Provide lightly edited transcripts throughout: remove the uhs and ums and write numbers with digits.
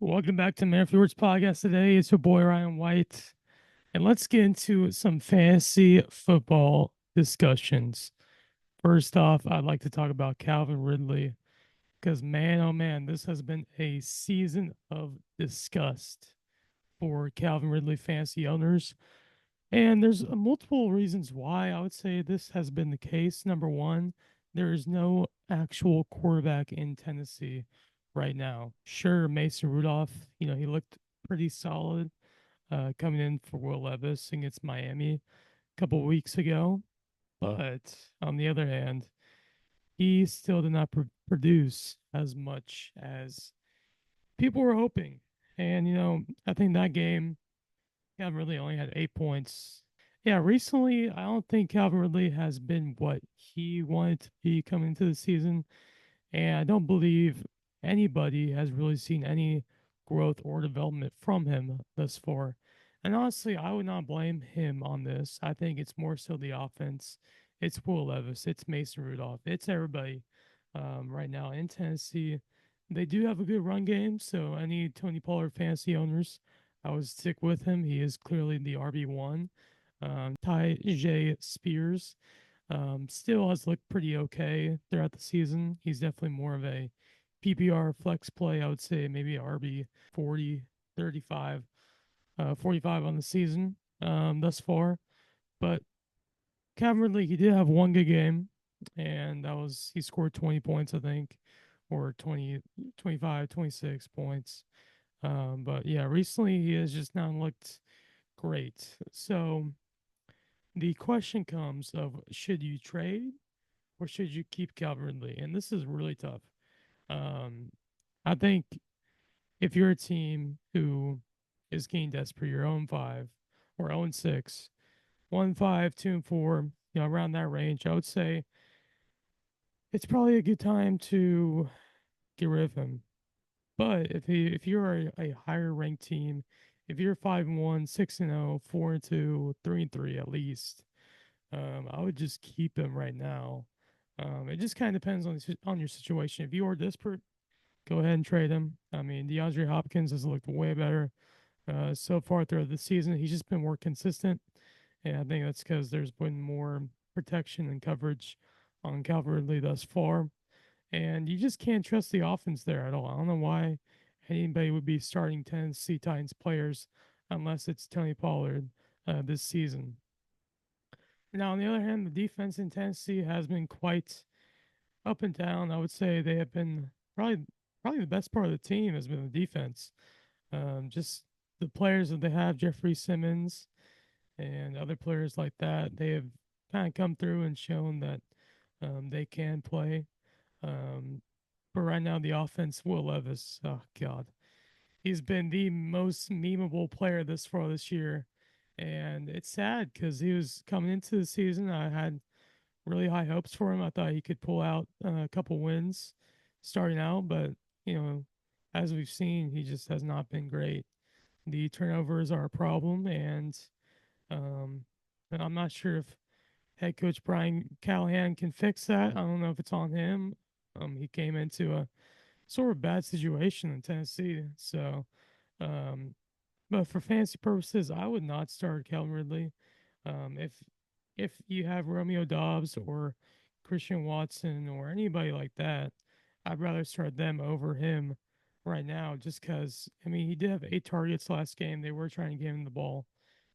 Welcome back to Man Words Podcast today. It's your boy Ryan White, and let's get into some fantasy football discussions. First off, I'd like to talk about Calvin Ridley because, man, oh man, this has been a season of disgust for Calvin Ridley fantasy owners. And there's multiple reasons why I would say this has been the case. Number one, there is no actual quarterback in Tennessee right now. Sure, Mason Rudolph, he looked pretty solid coming in for Will Levis against Miami a couple of weeks ago. But on the other hand, he still did not produce as much as people were hoping. And, I think that game, Calvin Ridley only had 8 points. Yeah, recently, I don't think Calvin Ridley has been what he wanted to be coming into the season. And I don't believe anybody has really seen any growth or development from him thus far. And honestly, I would not blame him on this. I think it's more so the offense. It's Will Levis, it's Mason Rudolph, it's everybody right now in Tennessee. They do have a good run game, so any Tony Pollard fantasy owners, I would stick with him. He is clearly the RB1. Ty J. Spears still has looked pretty okay throughout the season. He's definitely more of a PPR flex play. I would say maybe RB 40, 35, 45 on the season thus far. But Calvin Ridley, he did have one good game, and that was he scored 20 points, I think, or 20, 25, 26 points. But yeah, recently he has just not looked great. So the question comes of should you trade or should you keep Calvin Ridley? And this is really tough. Um, I think if you're a team who is getting desperate, you're 0-5 or 0-6, 1-5, 2-4, around that range, I would say it's probably a good time to get rid of him. But if you're a higher ranked team, if you're 5-1, 6-0, 4-2, 3-3 at least, I would just keep him right now. It just kind of depends on your situation. If you are desperate, go ahead and trade him. I mean, DeAndre Hopkins has looked way better so far throughout the season. He's just been more consistent, and I think that's because there's been more protection and coverage on Calvin Ridley thus far, and you just can't trust the offense there at all. I don't know why anybody would be starting Tennessee Titans players unless it's Tony Pollard this season. Now, on the other hand, the defense in Tennessee has been quite up and down. I would say they have been probably the best part of the team has been the defense. Just the players that they have, Jeffrey Simmons and other players like that, they have kind of come through and shown that they can play. Um, but right now, the offense, Will Levis, oh God, he's been the most memeable player this far this year. And it's sad because he was coming into the season. I had really high hopes for him. I thought he could pull out a couple wins starting out, but as we've seen, he just has not been great. The turnovers are a problem, um, and I'm not sure if head coach Brian Callahan can fix that. I don't know if it's on him. He came into a sort of bad situation in Tennessee, so um, but for fantasy purposes, I would not start Calvin Ridley. If you have Romeo Dobbs or Christian Watson or anybody like that, I'd rather start them over him right now. Just because I mean he did have 8 targets last game. They were trying to give him the ball,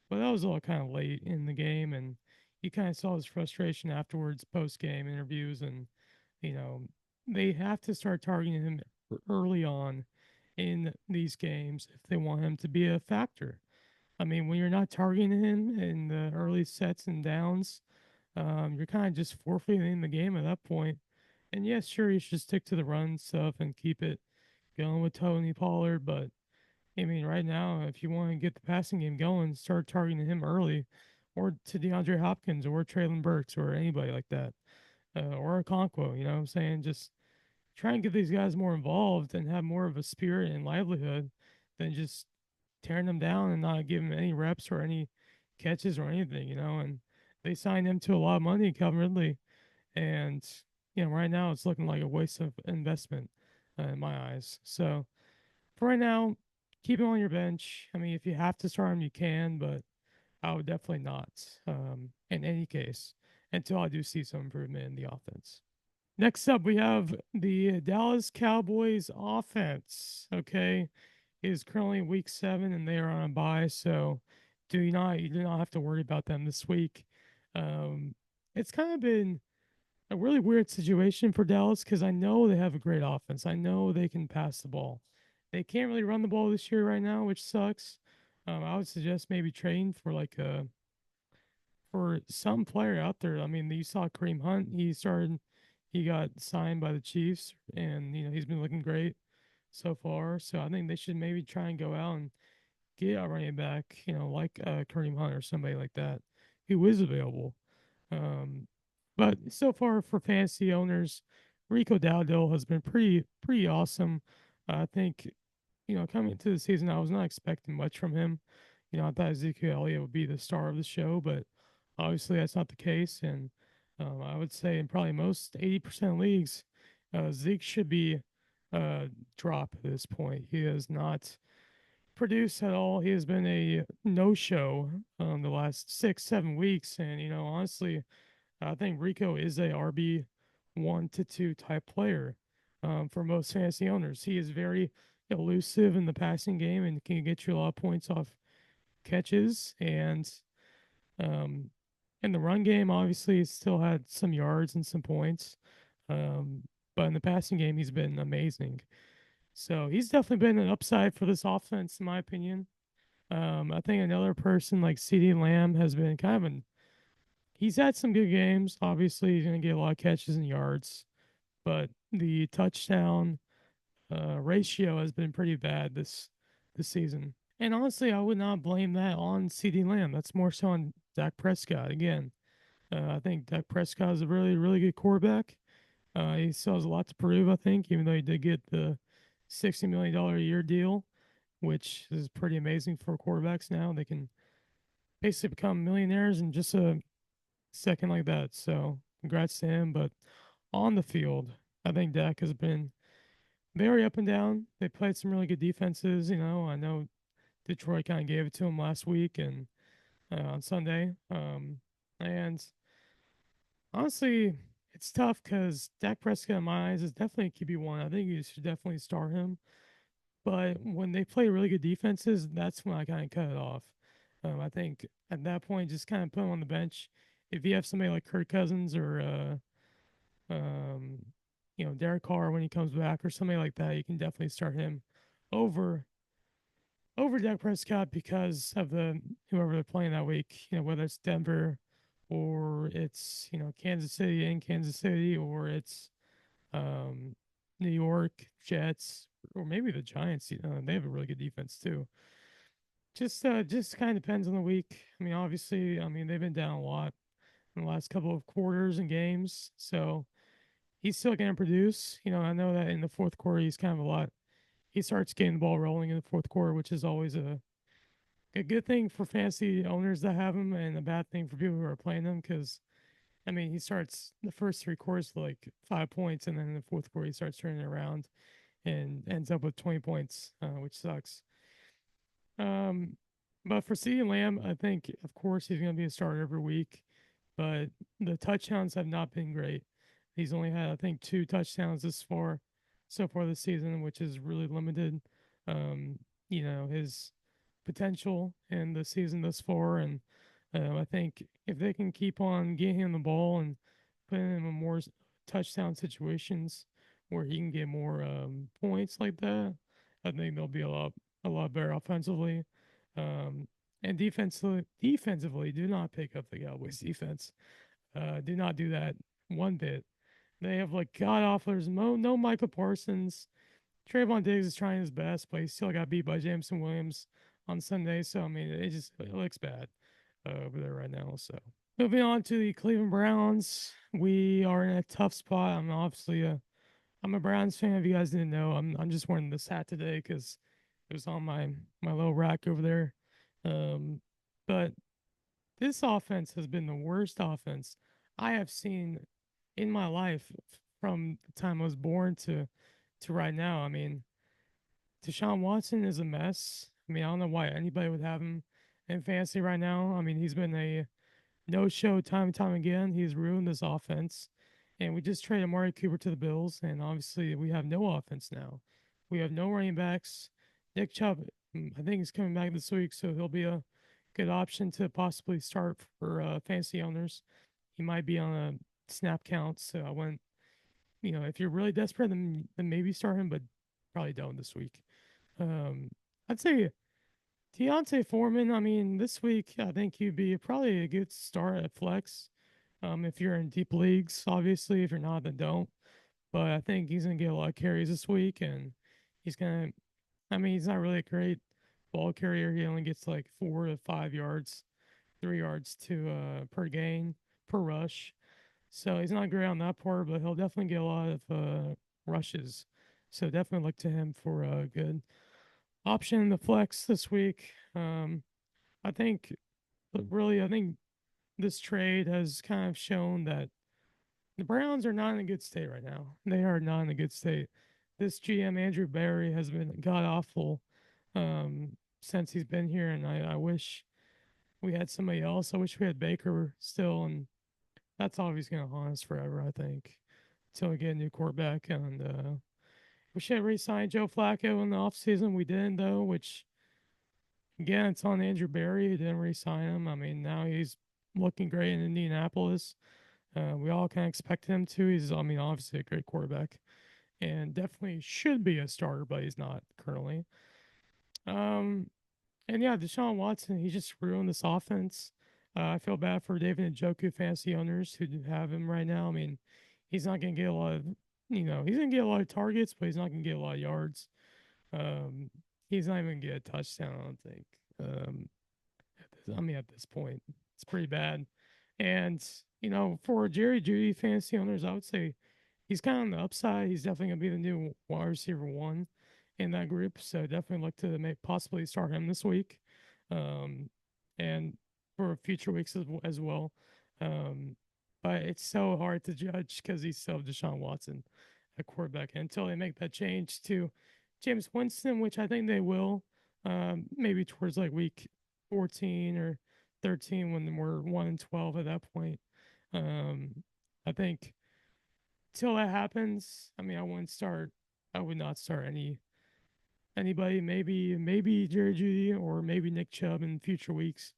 but that was all kind of late in the game, and you kind of saw his frustration afterwards, post game interviews, and you know they have to start targeting him early on in these games if they want him to be a factor. I mean, when you're not targeting him in the early sets and downs, you're kind of just forfeiting the game at that point. And yes, sure, you should stick to the run stuff and keep it going with Tony Pollard. But I mean, right now, if you want to get the passing game going, start targeting him early, or to DeAndre Hopkins or Traylon Burks or anybody like that, or a Conquo. You know what I'm saying? Just try and get these guys more involved and have more of a spirit and livelihood than just tearing them down and not giving them any reps or any catches or anything, And they signed him to a lot of money, Calvin Ridley, and right now it's looking like a waste of investment in my eyes. So For right now, keep him on your bench. I mean, if you have to start him, you can, but I would definitely not. In any case, until I do see some improvement in the offense. Next up, we have the Dallas Cowboys offense. Okay, it is currently week 7, and they are on a bye, so you do not have to worry about them this week. Um, it's kind of been a really weird situation for Dallas because I know they have a great offense. I know they can pass the ball. They can't really run the ball this year right now, which sucks. I would suggest maybe trading for like a for some player out there. I mean, you saw Kareem Hunt. He got signed by the Chiefs, and he's been looking great so far. So I think they should maybe try and go out and get a running back, like Kareem Hunt or somebody like that who is available. Um, but so far for fantasy owners, Rico Dowdle has been pretty awesome. I think coming into the season, I was not expecting much from him. I thought Ezekiel Elliott would be the star of the show, but obviously that's not the case. And I would say in probably most 80% leagues, Zeke should be drop at this point. He has not produced at all. He has been a no-show the last 6, 7 weeks, and honestly, I think Rico is a RB 1 to 2 type player for most fantasy owners. He is very elusive in the passing game and can get you a lot of points off catches. And um, in the run game, obviously, he's still had some yards and some points. Um, but in the passing game, he's been amazing. So he's definitely been an upside for this offense, in my opinion. I think another person like Ceedee Lamb has been kind of an he's had some good games. Obviously, he's going to get a lot of catches and yards, but the touchdown ratio has been pretty bad this season. And honestly, I would not blame that on CD Lamb. That's more so on Dak Prescott. Again, I think Dak Prescott is a really good quarterback. He still has a lot to prove, I think, even though he did get the $60 million a year deal, which is pretty amazing for quarterbacks now. They can basically become millionaires in just a second like that. So congrats to him. But on the field, I think Dak has been very up and down. They played some really good defenses. I know Detroit kind of gave it to him last week and on Sunday. And honestly, it's tough because Dak Prescott, in my eyes, is definitely a QB1. I think you should definitely start him. But when they play really good defenses, that's when I kind of cut it off. I think at that point, just kind of put him on the bench. If you have somebody like Kirk Cousins or um, Derek Carr when he comes back or somebody like that, you can definitely start him over Dak Prescott because of the whoever they're playing that week. Whether it's Denver or it's Kansas City in Kansas City or it's um, New York Jets or maybe the Giants. They have a really good defense too. Just kind of depends on the week. I mean, obviously, they've been down a lot in the last couple of quarters and games, so he's still going to produce. I know that in the fourth quarter, he's kind of a lot. He starts getting the ball rolling in the fourth quarter, which is always a good thing for fantasy owners that have him, and a bad thing for people who are playing him. Because he starts the first 3 quarters with like 5 points, and then in the fourth quarter, he starts turning it around and ends up with 20 points, which sucks. Um, but for CeeDee Lamb, I think of course he's going to be a starter every week, but the touchdowns have not been great. He's only had I think 2 touchdowns so far this season, which is really limited. Um, his potential in the season thus far, and I think if they can keep on getting him the ball and putting him in more touchdown situations where he can get more points like that, I think they'll be a lot better offensively. Um, and defensively, do not pick up the Cowboys defense. Do not do that one bit. They have like god awful. There's no Michael Parsons. Trayvon Diggs is trying his best, but he still got beat by Jameson Williams on Sunday. So it looks bad over there right now. So moving on to the Cleveland Browns, we are in a tough spot. I'm a Browns fan. If you guys didn't know, I'm just wearing this hat today because it was on my little rack over there. Um, but this offense has been the worst offense I have seen in my life from the time I was born to right now. Deshaun Watson is a mess. I mean, I don't know why anybody would have him in fantasy right now. I mean, he's been a no show time and time again. He's ruined this offense. And we just traded Amari Cooper to the Bills, and obviously we have no offense now. We have no running backs. Nick Chubb, I think he's coming back this week, so he'll be a good option to possibly start for fantasy owners. He might be on a snap count, so I wouldn't, if you're really desperate, then maybe start him, but probably don't this week. Um, I'd say Donta Foreman. I mean, this week I think he'd be probably a good start at flex. If you're in deep leagues, obviously. If you're not, then don't. But I think he's gonna get a lot of carries this week, and he's gonna. I mean, he's not really a great ball carrier. He only gets like 4 to 5 yards, 3 yards to per gain per rush. So he's not great on that part, but he'll definitely get a lot of rushes. So definitely look to him for a good option in the flex this week. I think, but really, I think this trade has kind of shown that the Browns are not in a good state right now. They are not in a good state. This GM Andrew Barry has been god awful since he's been here, and I wish we had somebody else. I wish we had Baker still, and that's always going to haunt us forever. I think until we get a new quarterback, and we should have re-signed Joe Flacco in the offseason. We didn't though, which again, it's on Andrew Barry. He didn't re-sign him. I mean, now he's looking great in Indianapolis. We all kind of expect him to. He's, I mean, obviously a great quarterback and definitely should be a starter, but he's not currently. Um, and yeah, Deshaun Watson, he just ruined this offense. I feel bad for David Njoku fantasy owners who have him right now. I mean, he's not going to get a lot of, he's going to get a lot of targets, but he's not going to get a lot of yards. Um, he's not even going to get a touchdown, I don't think. Um, I mean, at this point, it's pretty bad. And, for Jerry Jeudy fantasy owners, I would say he's kind of on the upside. He's definitely going to be the new wide receiver one in that group. So definitely look to make possibly start him this week. And for future weeks as well. Um, but it's so hard to judge because he's so Deshaun Watson at quarterback until they make that change to James Winston, which I think they will. Maybe towards like week 14 or 13 when we're 1-12 at that point. Um, I think till that happens, I mean, I would not start anybody. Maybe Jerry Jeudy or maybe Nick Chubb in future weeks.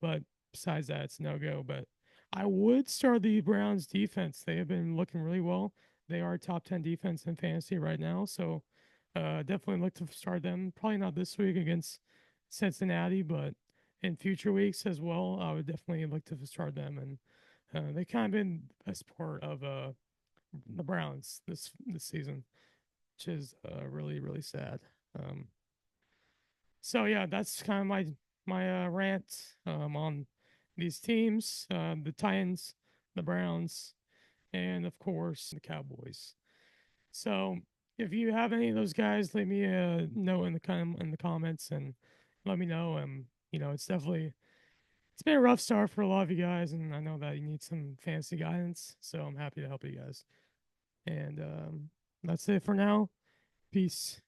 But besides that, it's no go. But I would start the Browns defense. They have been looking really well. They are top 10 defense in fantasy right now. So definitely look to start them. Probably not this week against Cincinnati, but in future weeks as well, I would definitely look to start them. And they kind of been the best part of the Browns this season, which is really sad. Um, so yeah, that's kind of my rant on these teams, the Titans, the Browns, and of course the Cowboys. So if you have any of those guys, leave me a note in the comments and let me know. It's been a rough start for a lot of you guys, and I know that you need some fantasy guidance. So I'm happy to help you guys. And that's it for now. Peace.